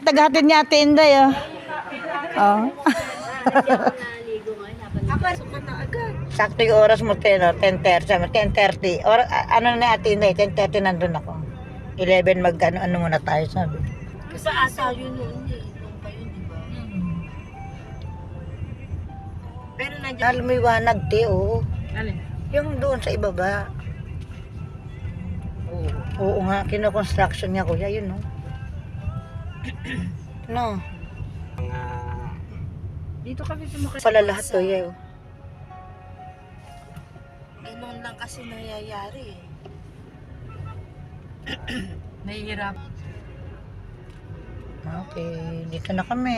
Tagahatid niya Ate Inday, oh. Oh. Sakto yung oras mo, 10:30. 10:30. Or, ano na Ate Inday, 10:30 nandun ako. 11 ano muna tayo, sabi. Kasi asa yun noon eh. Noon pa yun, di ba? Pero nandiyan. Alam mo iwanag, te, oh. Alin? Yung doon sa ibaba. Oo nga, kino-construction niya, kuya, yun, no? No. Dito kami sumakay. Pala lahat, kuya, oh. Ganun lang kasi nangyayari eh. Nahihirap. Okay, dito na kami.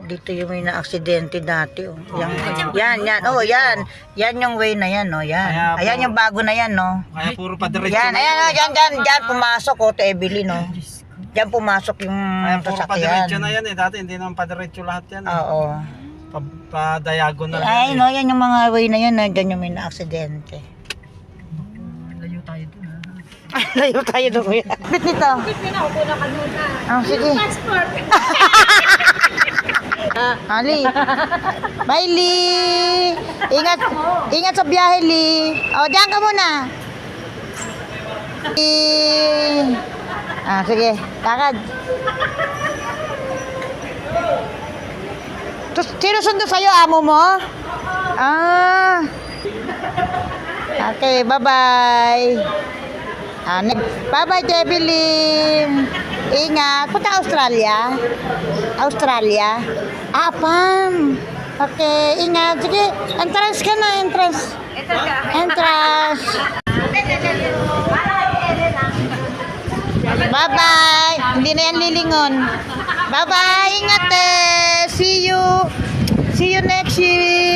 Dito yung may na-aksidente dati, oh. Yan. Oh, yan. Yan yung way na yan, oh. Yan. Ayan yung bago na yan, no. Kaya puro padiretso Yan, na ayan, oh. Diyan pumasok, oh, to Evelyn, no. Diyan pumasok yung Kaya puro padiretso na sasakyan. yan eh. Dati hindi naman padiretso lahat yan. Oo. Pa-diagonal Ay, yan no, yan yung mga way na yan, diyan yung may na-aksidente. Layo tayo dun ha. Layo tayo doon, kuya. Bit nito. Bit na ako na kanuna. Ah, sige. Passport. Ali. Bye, Lee. Ingat sa biyahe, Lee. O, diyan ka muna. Ah, sige. Lakad. Sino sundo sa'yo? Amo mo? Ah. Okay, bye-bye. Bye-bye, Debilin. Ingat. Punta Australia? Australia? Pam. Okay, ingat. Sige, entrance ka na, entrance. Entrance. Bye-bye. Hindi na yan lilingon. Bye-bye. Ingat eh. See you. See you next year.